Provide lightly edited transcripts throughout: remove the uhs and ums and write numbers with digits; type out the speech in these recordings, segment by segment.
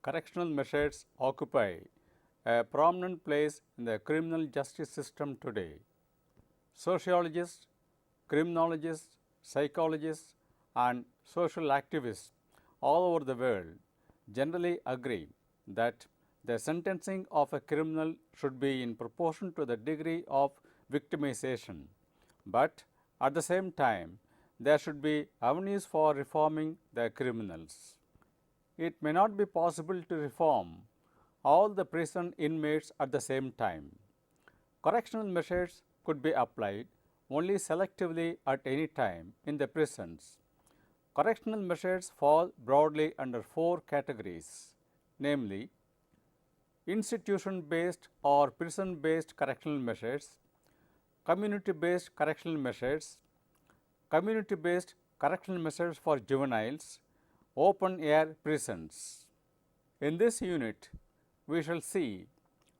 Correctional measures occupy a prominent place in the criminal justice system today. Sociologists, criminologists, psychologists, and social activists all over the world generally agree that the sentencing of a criminal should be in proportion to the degree of victimization, but at the same time there should be avenues for reforming the criminals. It may not be possible to reform all the prison inmates at the same time. Correctional measures could be applied only selectively at any time in the prisons. Correctional measures fall broadly under four categories, namely institution-based or prison-based correctional measures, community-based correctional measures, community-based correctional measures for juveniles, open-air prisons. In this unit, we shall see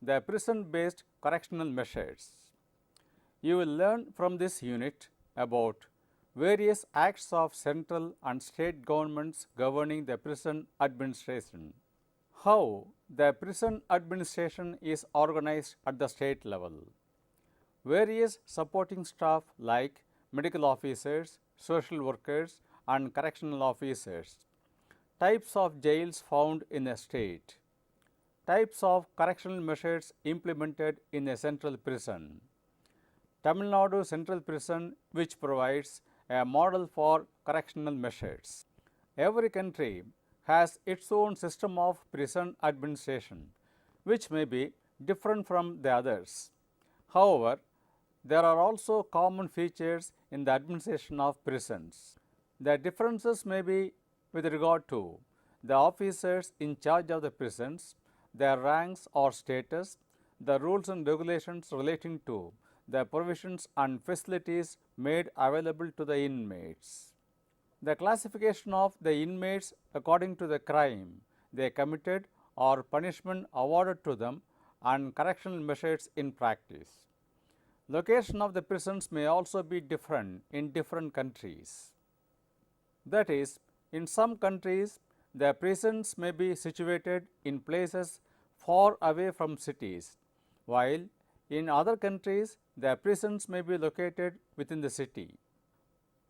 the prison-based correctional measures. You will learn from this unit about various acts of central and state governments governing the prison administration, how the prison administration is organized at the state level, various supporting staff like medical officers, social workers, and correctional officers, types of jails found in a state, types of correctional measures implemented in a central prison, Tamil Nadu Central Prison, which provides a model for correctional measures. Every country has its own system of prison administration, which may be different from the others. However, there are also common features in the administration of prisons. The differences may be with regard to the officers in charge of the prisons, their ranks or status, the rules and regulations relating to the provisions and facilities made available to the inmates. The classification of the inmates according to the crime they committed or punishment awarded to them and correctional measures in practice. Location of the prisons may also be different in different countries. That is, in some countries, the prisons may be situated in places far away from cities, while in other countries, the prisons may be located within the city.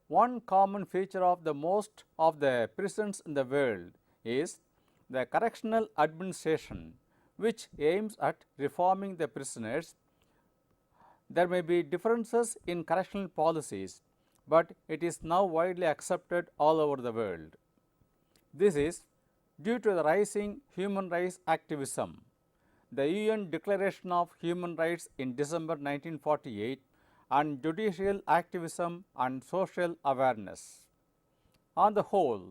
One common feature of the most of the prisons in the world is the correctional administration, which aims at reforming the prisoners. There may be differences in correctional policies, but it is now widely accepted all over the world. This is due to the rising human rights activism. The UN Declaration of Human Rights in December 1948 and judicial activism and social awareness. On the whole,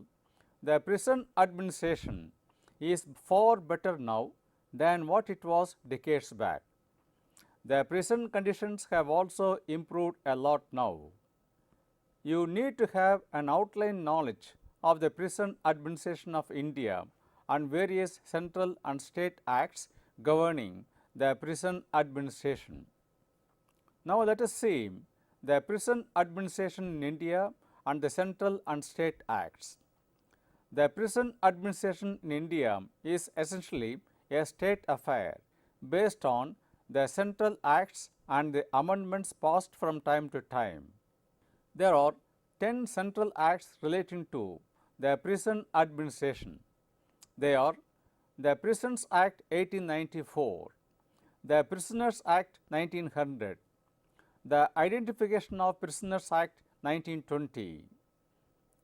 the prison administration is far better now than what it was decades back. The prison conditions have also improved a lot now. You need to have an outline knowledge of the prison administration of India and various central and state acts governing the prison administration. Now, let us see the prison administration in India and the central and state acts. The prison administration in India is essentially a state affair based on the central acts and the amendments passed from time to time. There are 10 central acts relating to the prison administration. They are the Prisons Act 1894, the Prisoners Act 1900, the Identification of Prisoners Act 1920,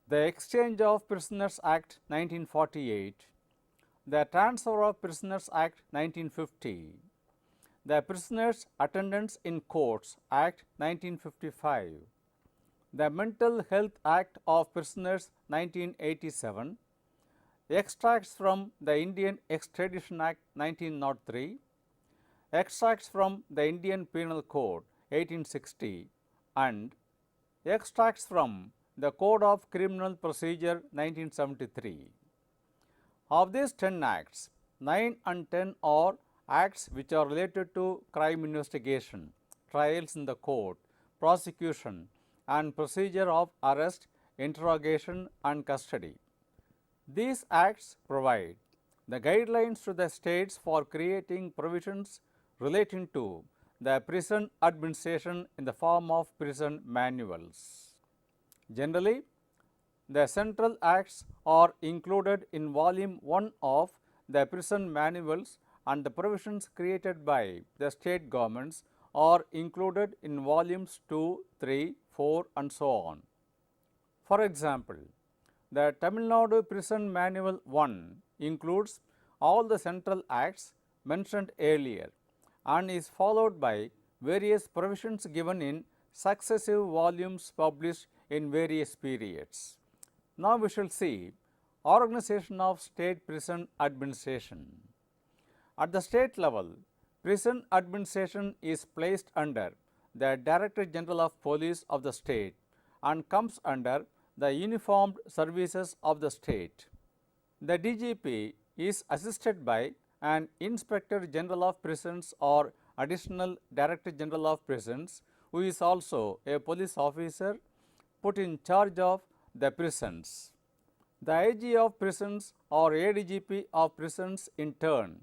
the Exchange of Prisoners Act 1948, the Transfer of Prisoners Act 1950, the Prisoners Attendance in Courts Act 1955, the Mental Health Act of Prisoners 1987, extracts from the Indian Extradition Act 1903, extracts from the Indian Penal Code 1860 and extracts from the Code of Criminal Procedure 1973. Of these 10 acts, 9 and 10 are acts which are related to crime investigation, trials in the court, prosecution and procedure of arrest, interrogation and custody. These acts provide the guidelines to the states for creating provisions relating to the prison administration in the form of prison manuals. Generally, the central acts are included in volume 1 of the prison manuals, and the provisions created by the state governments are included in volumes 2, 3, 4 and so on. For example, the Tamil Nadu Prison Manual 1 includes all the central acts mentioned earlier and is followed by various provisions given in successive volumes published in various periods. Now we shall see organization of state prison administration. At the state level, prison administration is placed under the Director General of Police of the state and comes under the uniformed services of the state. The DGP is assisted by an Inspector General of Prisons or Additional Director General of Prisons, who is also a police officer put in charge of the prisons. The IG of prisons or ADGP of prisons in turn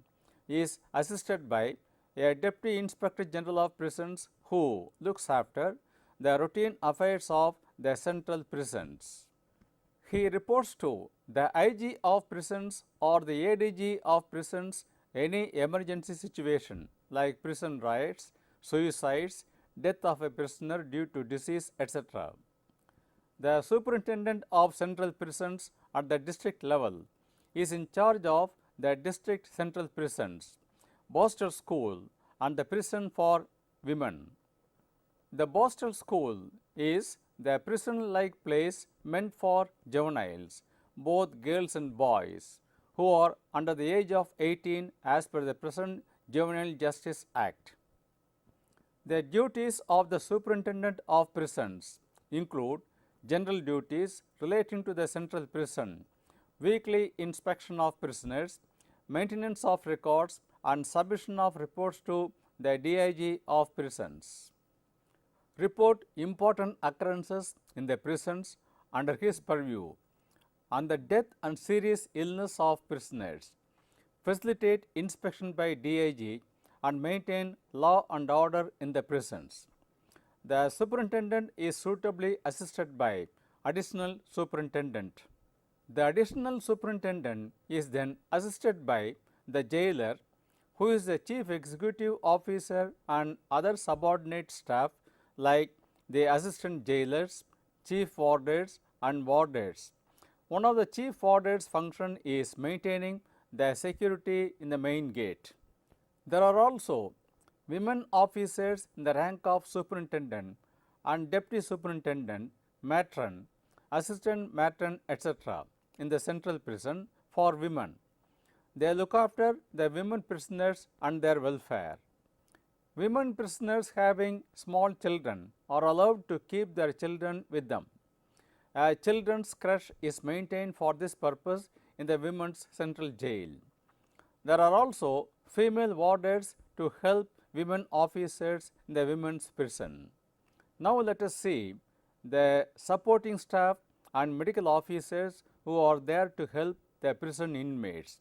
is assisted by a Deputy Inspector General of Prisons who looks after the routine affairs of the central prisons. He reports to the IG of prisons or the ADG of prisons any emergency situation like prison riots, suicides, death of a prisoner due to disease, etc. The Superintendent of Central Prisons at the district level is in charge of the district central prisons, Boston School and the prison for women. The Boston School is the prison-like place meant for juveniles, both girls and boys, who are under the age of 18 as per the present Juvenile Justice Act. The duties of the Superintendent of Prisons include general duties relating to the central prison, weekly inspection of prisoners, maintenance of records and submission of reports to the DIG of prisons. Report important occurrences in the prisons under his purview on the death and serious illness of prisoners, facilitate inspection by DIG and maintain law and order in the prisons. The superintendent is suitably assisted by additional superintendent. The additional superintendent is then assisted by the jailer, who is the chief executive officer, and other subordinate staff like the assistant jailers, chief warders and warders. One of the chief warders' function is maintaining the security in the main gate. There are also women officers in the rank of superintendent and deputy superintendent, matron, assistant matron, etc. in the central prison for women. They look after the women prisoners and their welfare. Women prisoners having small children are allowed to keep their children with them. A children's crèche is maintained for this purpose in the women's central jail. There are also female warders to help women officers in the women's prison. Now let us see the supporting staff and medical officers who are there to help the prison inmates.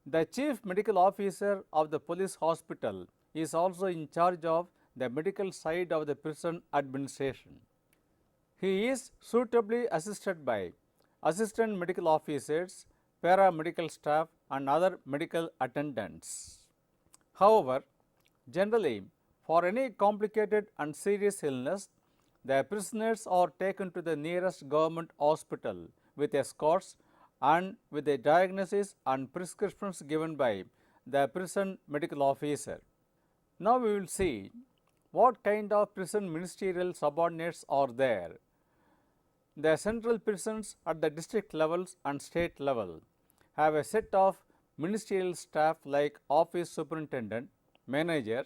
The chief medical officer of the police hospital is also in charge of the medical side of the prison administration. He is suitably assisted by assistant medical officers, paramedical staff and other medical attendants. However, generally, for any complicated and serious illness, the prisoners are taken to the nearest government hospital with escorts and with a diagnosis and prescriptions given by the prison medical officer. Now we will see what kind of prison ministerial subordinates are there. The central prisons at the district levels and state level have a set of ministerial staff like office superintendent, manager,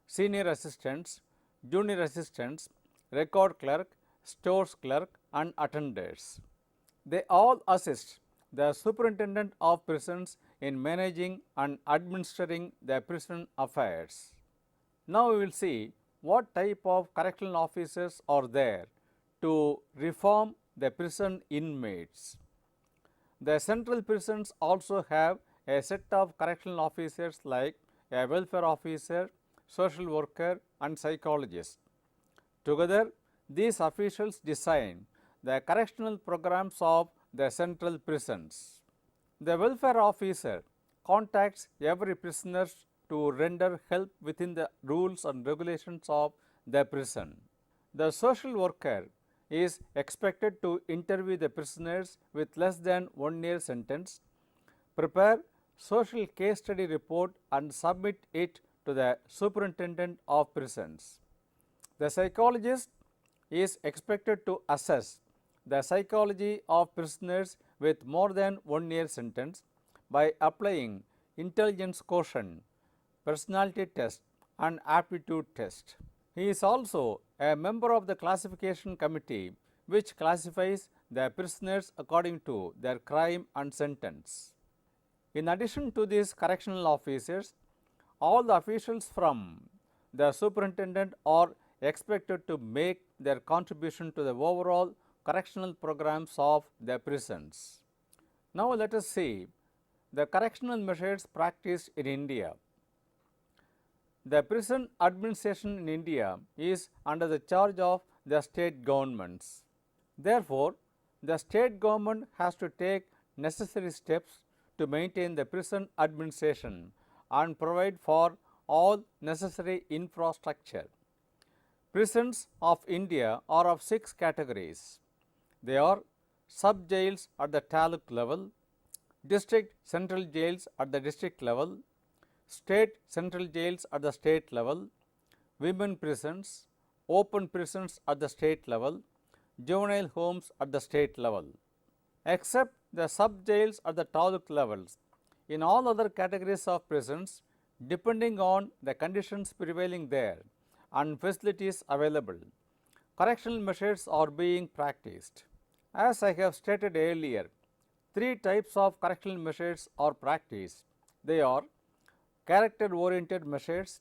senior assistants, junior assistants, record clerk, stores clerk and attendants. They all assist the superintendent of prisons in managing and administering the prison affairs. Now we will see what type of correctional officers are there to reform the prison inmates. The central prisons also have a set of correctional officers like a welfare officer, social worker and psychologist. Together, these officials design the correctional programs of the central prisons. The welfare officer contacts every prisoner to render help within the rules and regulations of the prison. The social worker is expected to interview the prisoners with less than 1 year sentence, prepare social case study report and submit it to the superintendent of prisons. The psychologist is expected to assess the psychology of prisoners with more than 1 year sentence by applying intelligence quotient, personality test and aptitude test. He is also a member of the classification committee which classifies the prisoners according to their crime and sentence. In addition to these correctional officers, all the officials from the superintendent are expected to make their contribution to the overall correctional programs of the prisons. Now, let us see the correctional measures practiced in India. The prison administration in India is under the charge of the state governments. Therefore, the state government has to take necessary steps to maintain the prison administration and provide for all necessary infrastructure. Prisons of India are of 6 categories. They are sub-jails at the taluk level, district central jails at the district level, state central jails at the state level, women prisons, open prisons at the state level, juvenile homes at the state level. Except the sub-jails at the taluk levels, in all other categories of prisons, depending on the conditions prevailing there and facilities available, correctional measures are being practiced. As I have stated earlier, 3 types of correctional measures are practiced. They are character-oriented measures,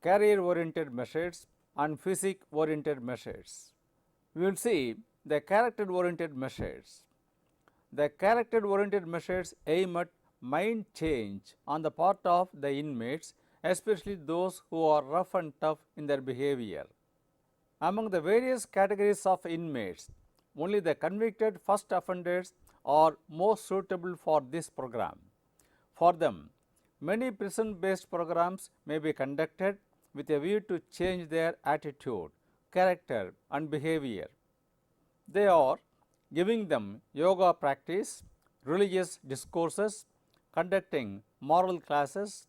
career-oriented measures and physique-oriented measures. We will see the character-oriented measures. The character-oriented measures aim at mind change on the part of the inmates, especially those who are rough and tough in their behavior. Among the various categories of inmates, only the convicted first offenders are most suitable for this program. For them, many prison-based programs may be conducted with a view to change their attitude, character and behavior. They are giving them yoga practice, religious discourses, conducting moral classes,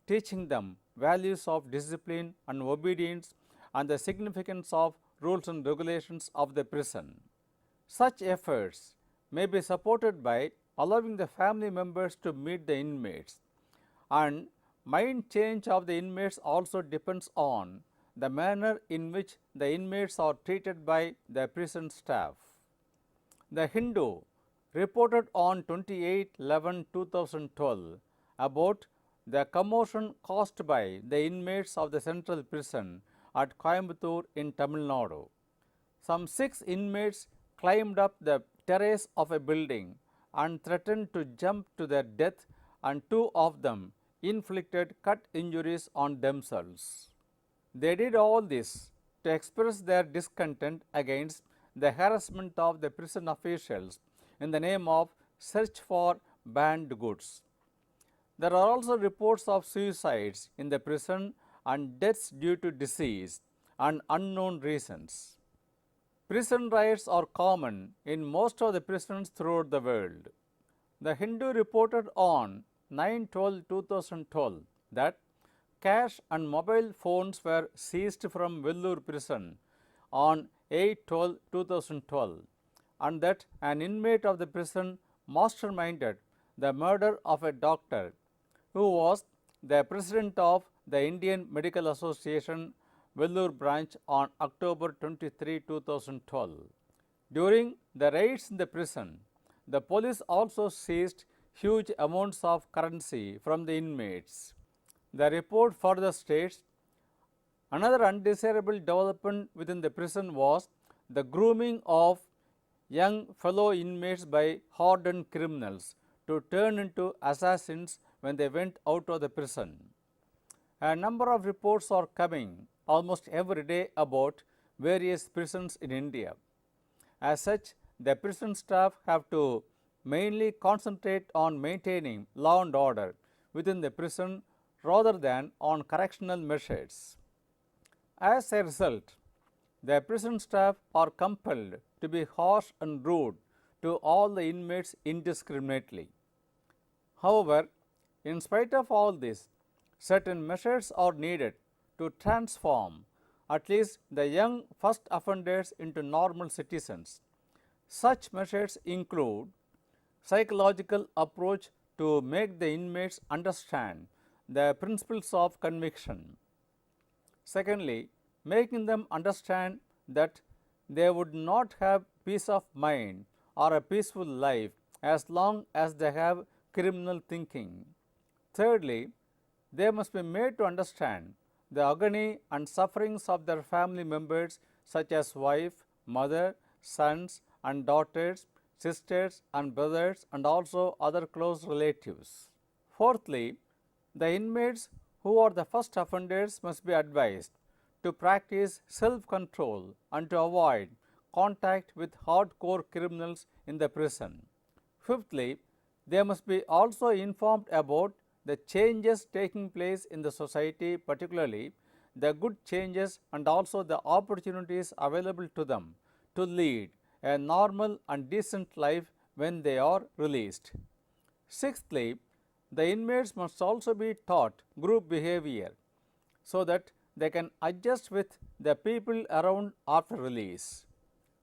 teaching them values of discipline and obedience and the significance of rules and regulations of the prison. Such efforts may be supported by allowing the family members to meet the inmates, and mind change of the inmates also depends on the manner in which the inmates are treated by the prison staff. The Hindu reported on 28/11/2012 about the commotion caused by the inmates of the central prison at Coimbatore in Tamil Nadu. Some 6 inmates climbed up the terrace of a building and threatened to jump to their death, and 2 of them inflicted cut injuries on themselves. They did all this to express their discontent against the harassment of the prison officials in the name of search for banned goods. There are also reports of suicides in the prison and deaths due to disease and unknown reasons. Prison riots are common in most of the prisons throughout the world. The Hindu reported on 9/12/2012 that cash and mobile phones were seized from Vellore prison on 8/12/2012, and that an inmate of the prison masterminded the murder of a doctor who was the president of the Indian Medical Association Vellore branch on October 23, 2012. During the raids in the prison, the police also seized huge amounts of currency from the inmates. The report further states, another undesirable development within the prison was the grooming of young fellow inmates by hardened criminals to turn into assassins when they went out of the prison. A number of reports are coming almost every day about various prisons in India. As such, the prison staff have to mainly concentrate on maintaining law and order within the prison rather than on correctional measures. As a result, the prison staff are compelled to be harsh and rude to all the inmates indiscriminately. However, in spite of all this, certain measures are needed to transform at least the young first offenders into normal citizens. Such measures include psychological approach to make the inmates understand the principles of conviction. Secondly, making them understand that they would not have peace of mind or a peaceful life as long as they have criminal thinking. Thirdly, they must be made to understand the agony and sufferings of their family members such as wife, mother, sons and daughters, sisters and brothers and also other close relatives. Fourthly, the inmates who are the first offenders must be advised to practice self-control and to avoid contact with hardcore criminals in the prison. Fifthly, they must be also informed about the changes taking place in the society, particularly the good changes and also the opportunities available to them to lead a normal and decent life when they are released. Sixthly, the inmates must also be taught group behavior so that they can adjust with the people around after release.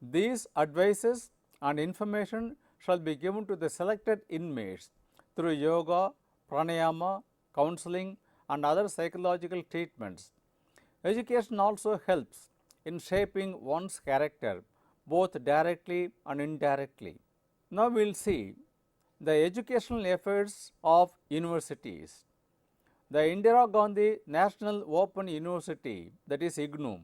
These advices and information shall be given to the selected inmates through yoga, pranayama, counseling and other psychological treatments. Education also helps in shaping one's character both directly and indirectly. Now we will see the educational efforts of universities. The Indira Gandhi National Open University, that is IGNOU,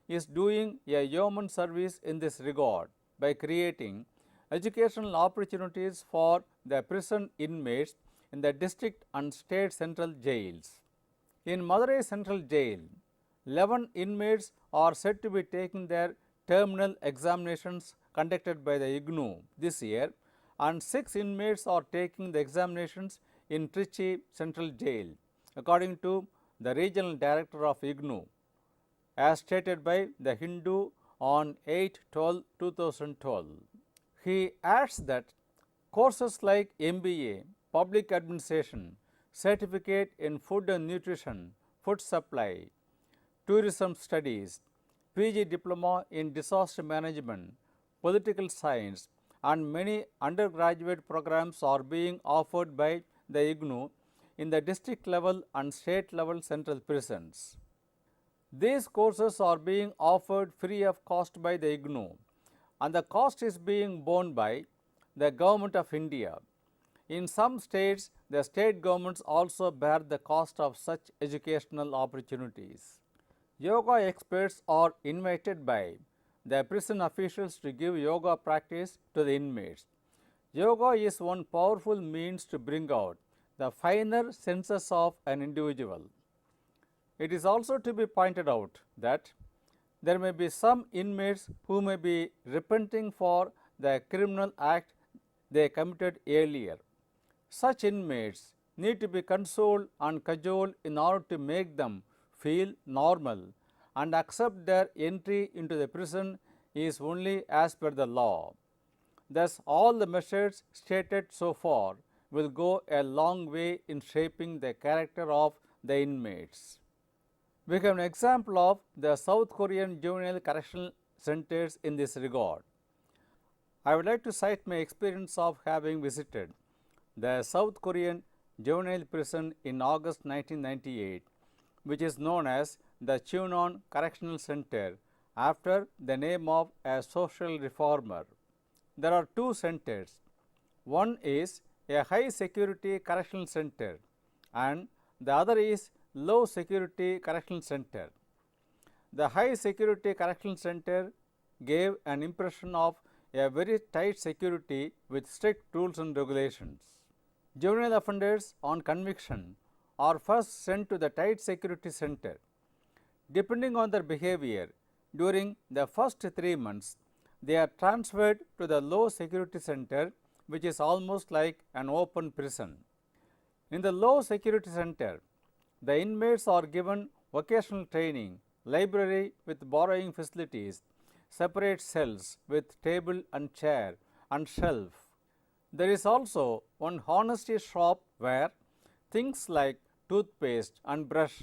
is doing a yeoman service in this regard by creating educational opportunities for the prison inmates in the district and state central jails. In Madurai Central Jail, 11 inmates are said to be taking their terminal examinations conducted by the IGNOU this year, and 6 inmates are taking the examinations in Trichy Central Jail, according to the regional director of IGNOU, as stated by the Hindu on 8/12/2012. He adds that courses like MBA, Public Administration, Certificate in Food and Nutrition, Food Supply, Tourism Studies, PG Diploma in Disaster Management, Political Science and many undergraduate programs are being offered by the IGNOU in the district level and state level central prisons. These courses are being offered free of cost by the IGNOU and the cost is being borne by the Government of India. In some states, the state governments also bear the cost of such educational opportunities. Yoga experts are invited by the prison officials to give yoga practice to the inmates. Yoga is one powerful means to bring out the finer senses of an individual. It is also to be pointed out that there may be some inmates who may be repenting for the criminal act they committed earlier. Such inmates need to be consoled and cajoled in order to make them feel normal and accept their entry into the prison is only as per the law. Thus, all the measures stated so far will go a long way in shaping the character of the inmates. We have an example of the South Korean juvenile correctional centers in this regard. I would like to cite my experience of having visited the South Korean juvenile prison in August 1998, which is known as the Chunon Correctional Center after the name of a social reformer. There are 2 centers. One is a high security correctional center and the other is low security correctional center. The high security correctional center gave an impression of a very tight security with strict rules and regulations. Juvenile offenders on conviction are first sent to the tight security center. Depending on their behavior, during the first 3 months, they are transferred to the low security center, which is almost like an open prison. In the low security center, the inmates are given vocational training, library with borrowing facilities, separate cells with table and chair and shelf. There is also one honesty shop where things like toothpaste and brush,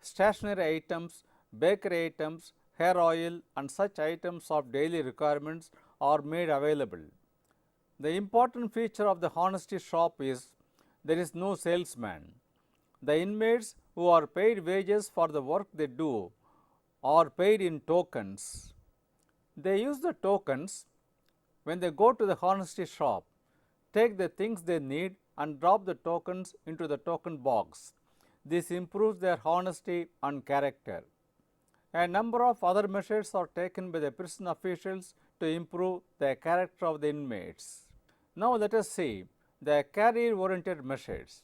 stationery items, bakery items, hair oil and such items of daily requirements are made available. The important feature of the honesty shop is there is no salesman. The inmates who are paid wages for the work they do are paid in tokens. They use the tokens when they go to the honesty shop, take the things they need and drop the tokens into the token box. This improves their honesty and character. A number of other measures are taken by the prison officials to improve the character of the inmates. Now let us see the career-oriented measures.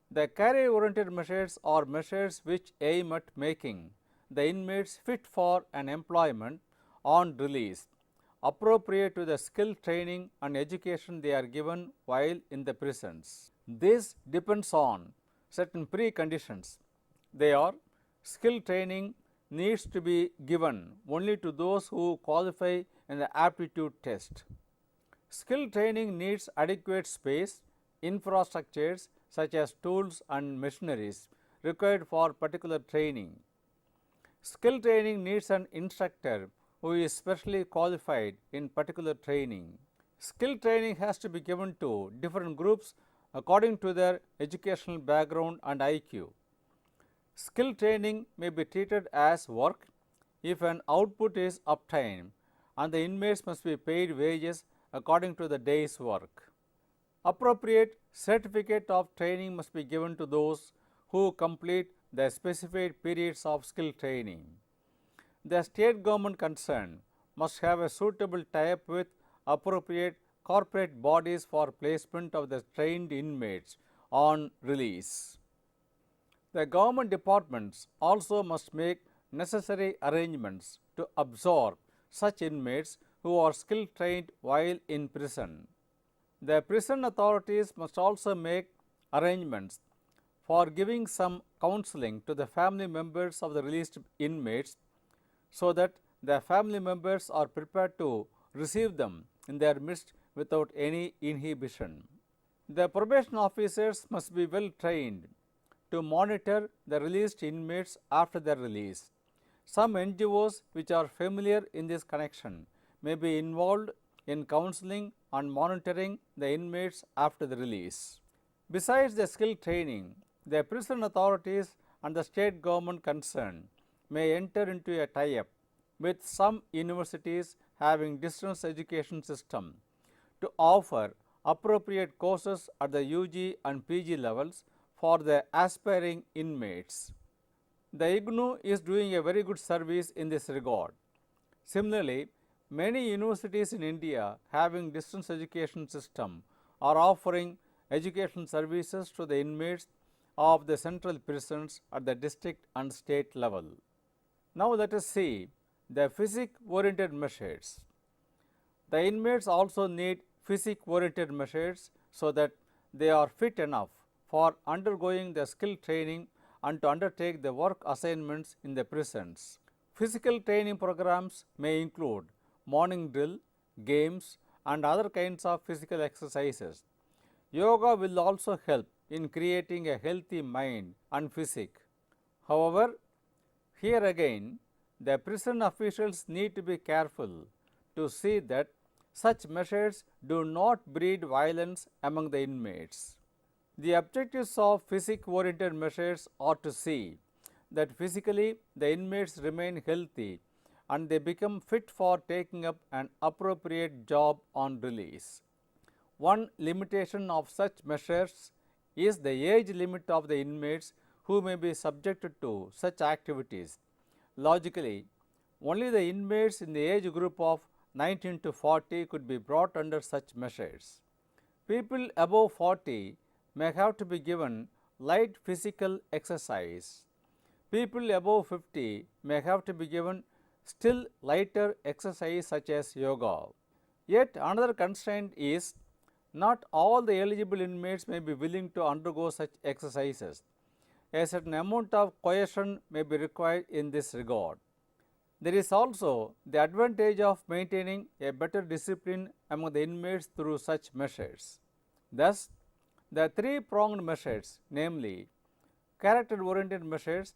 The career-oriented measures are measures which aim at making the inmates fit for an employment on release, appropriate to the skill training and education they are given while in the prisons. This depends on certain preconditions. They are skill training needs to be given only to those who qualify in the aptitude test. Skill training needs adequate space, infrastructures such as tools and machineries required for particular training. Skill training needs an instructor who is specially qualified in particular training. Skill training has to be given to different groups according to their educational background and IQ. Skill training may be treated as work if an output is obtained, and the inmates must be paid wages according to the day's work. Appropriate certificate of training must be given to those who complete the specified periods of skill training. The state government concerned must have a suitable tie-up with appropriate corporate bodies for placement of the trained inmates on release. The government departments also must make necessary arrangements to absorb such inmates who are skill trained while in prison. The prison authorities must also make arrangements for giving some counseling to the family members of the released inmates so that the family members are prepared to receive them in their midst without any inhibition. The probation officers must be well trained to monitor the released inmates after their release. Some NGOs which are familiar in this connection may be involved in counseling and monitoring the inmates after the release. Besides the skill training, the prison authorities and the state government concerned may enter into a tie-up with some universities having distance education system to offer appropriate courses at the UG and PG levels for the aspiring inmates. The IGNOU is doing a very good service in this regard. Similarly, many universities in India having distance education system are offering education services to the inmates of the central prisons at the district and state level. Now let us see the physic-oriented measures. The inmates also need physic-oriented measures so that they are fit enough for undergoing the skill training and to undertake the work assignments in the prisons. Physical training programs may include morning drill, games and other kinds of physical exercises. Yoga will also help in creating a healthy mind and physique. However, here again, the prison officials need to be careful to see that such measures do not breed violence among the inmates. The objectives of physic-oriented measures are to see that physically the inmates remain healthy and they become fit for taking up an appropriate job on release. One limitation of such measures is the age limit of the inmates who may be subjected to such activities. Logically, only the inmates in the age group of 19 to 40 could be brought under such measures. People above 40 may have to be given light physical exercise. People above 50 may have to be given still lighter exercise such as yoga. Yet another constraint is not all the eligible inmates may be willing to undergo such exercises. A certain amount of coercion may be required in this regard. There is also the advantage of maintaining a better discipline among the inmates through such measures. Thus, the three-pronged measures, namely character-oriented measures,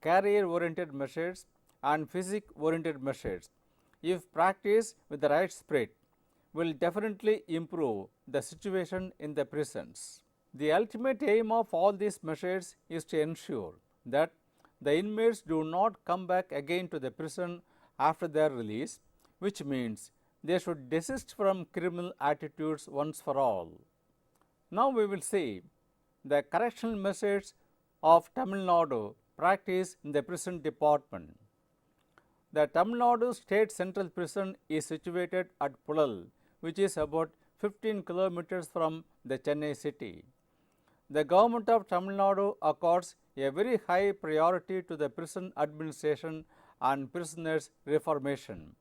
career-oriented measures, and physique-oriented measures, if practiced with the right spirit, will definitely improve the situation in the prisons. The ultimate aim of all these measures is to ensure that the inmates do not come back again to the prison after their release, which means they should desist from criminal attitudes once for all. Now we will see the correctional measures of Tamil Nadu practiced in the prison department. The Tamil Nadu State Central Prison is situated at Pulal, which is about 15 kilometers from the Chennai city. The government of Tamil Nadu accords a very high priority to the prison administration and prisoners' reformation.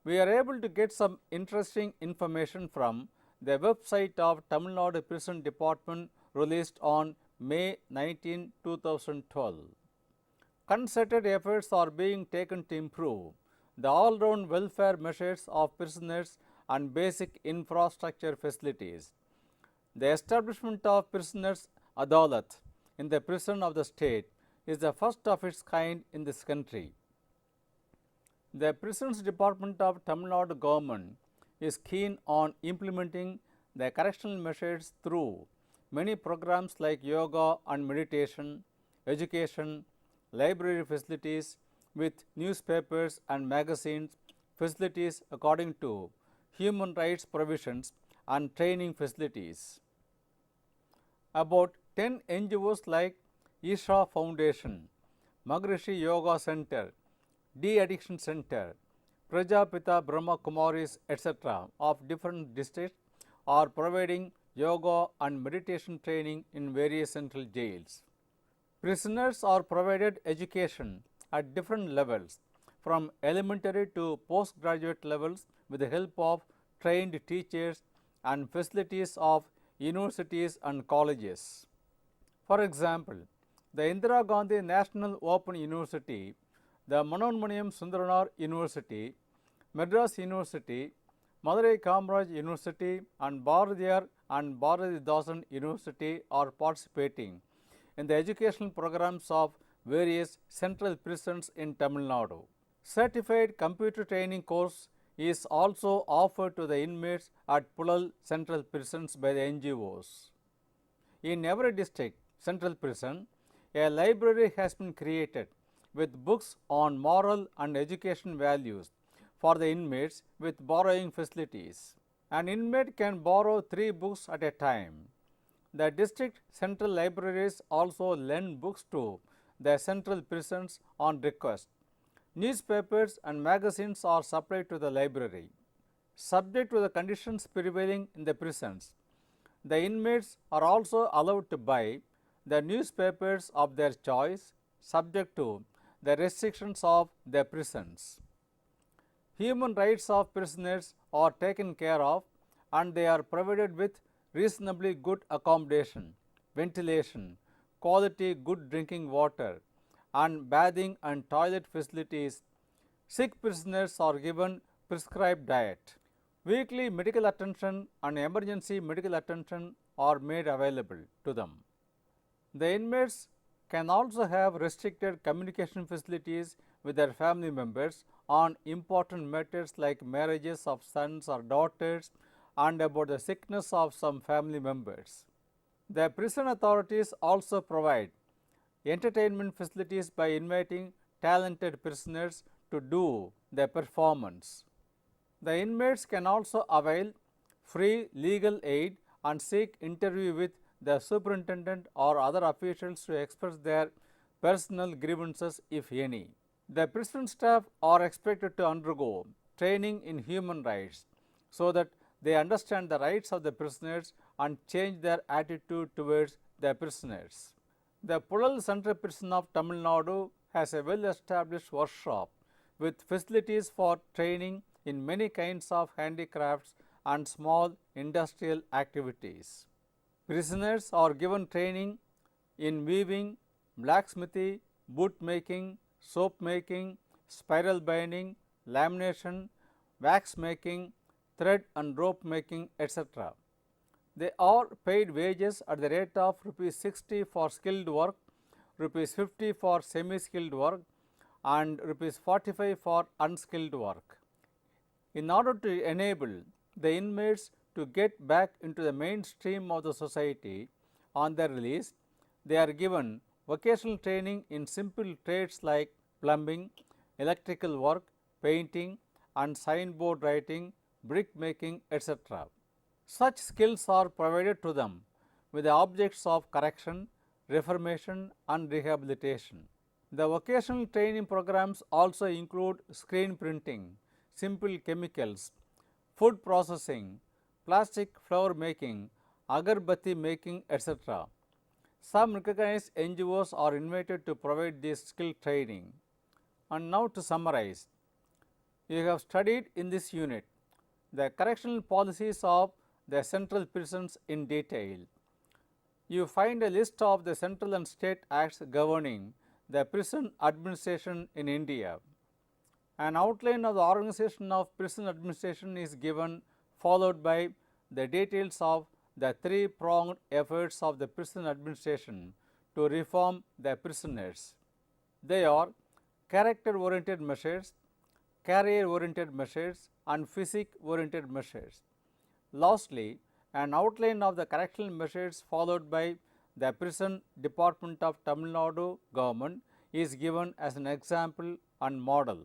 We are able to get some interesting information from the website of Tamil Nadu Prison Department released on May 19, 2012. Concerted efforts are being taken to improve the all-round welfare measures of prisoners and basic infrastructure facilities. The establishment of prisoners' Adalat in the prison of the state is the first of its kind in this country. The Prisons Department of Tamil Nadu government is keen on implementing the correctional measures through many programs like yoga and meditation, education, library facilities with newspapers and magazines, facilities according to human rights provisions and training facilities. About 10 NGOs like Isha Foundation, Maharishi Yoga Center, De-Addiction Center, Prajapita Brahma Kumaris, etc. of different districts are providing yoga and meditation training in various central jails. Prisoners are provided education at different levels, from elementary to postgraduate levels, with the help of trained teachers and facilities of universities and colleges. For example, the Indira Gandhi National Open University, the Manonmaniam Sundaranar University, Madras University, Madurai Kamaraj University, and Bharatiyar and Bharatidasan University are participating in the educational programs of various central prisons in Tamil Nadu. Certified computer training course is also offered to the inmates at Pulal Central Prisons by the NGOs. In every district central prison, a library has been created with books on moral and education values for the inmates with borrowing facilities. An inmate can borrow 3 books at a time. The district central libraries also lend books to the central prisons on request. Newspapers and magazines are supplied to the library. Subject to the conditions prevailing in the prisons, the inmates are also allowed to buy the newspapers of their choice, subject to the restrictions of their prisons. Human rights of prisoners are taken care of, and they are provided with reasonably good accommodation, ventilation, quality good drinking water, and bathing and toilet facilities. Sick prisoners are given prescribed diet. Weekly medical attention and emergency medical attention are made available to them. The inmates can also have restricted communication facilities with their family members on important matters like marriages of sons or daughters and about the sickness of some family members. The prison authorities also provide entertainment facilities by inviting talented prisoners to do the performance. The inmates can also avail free legal aid and seek interview with the superintendent or other officials to express their personal grievances if any. The prison staff are expected to undergo training in human rights so that they understand the rights of the prisoners and change their attitude towards the prisoners. The Pulal Central Prison of Tamil Nadu has a well-established workshop with facilities for training in many kinds of handicrafts and small industrial activities. Prisoners are given training in weaving, blacksmithing, boot making, soap making, spiral binding, lamination, wax making, thread and rope making, etc. They are paid wages at the rate of rupees 60 for skilled work, rupees 50 for semi-skilled work and rupees 45 for unskilled work. In order to enable the inmates to get back into the mainstream of the society on their release, they are given vocational training in simple trades like plumbing, electrical work, painting and signboard writing, brick making, etc. Such skills are provided to them with the objects of correction, reformation and rehabilitation. The vocational training programs also include screen printing, simple chemicals, food processing, plastic flower making, agarbatti making, etc. Some recognized NGOs are invited to provide this skill training. And now to summarize, you have studied in this unit the correctional policies of the central prisons in detail. You find a list of the central and state acts governing the prison administration in India. An outline of the organization of prison administration is given, followed by the details of the three-pronged efforts of the prison administration to reform the prisoners. They are character-oriented measures, career-oriented measures and physique-oriented measures. Lastly, an outline of the correctional measures followed by the Prison Department of Tamil Nadu government is given as an example and model.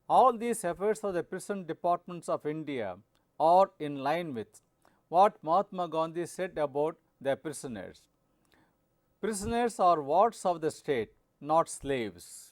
All these efforts of the prison departments of India are in line with what Mahatma Gandhi said about the prisoners. Prisoners are wards of the state, not slaves.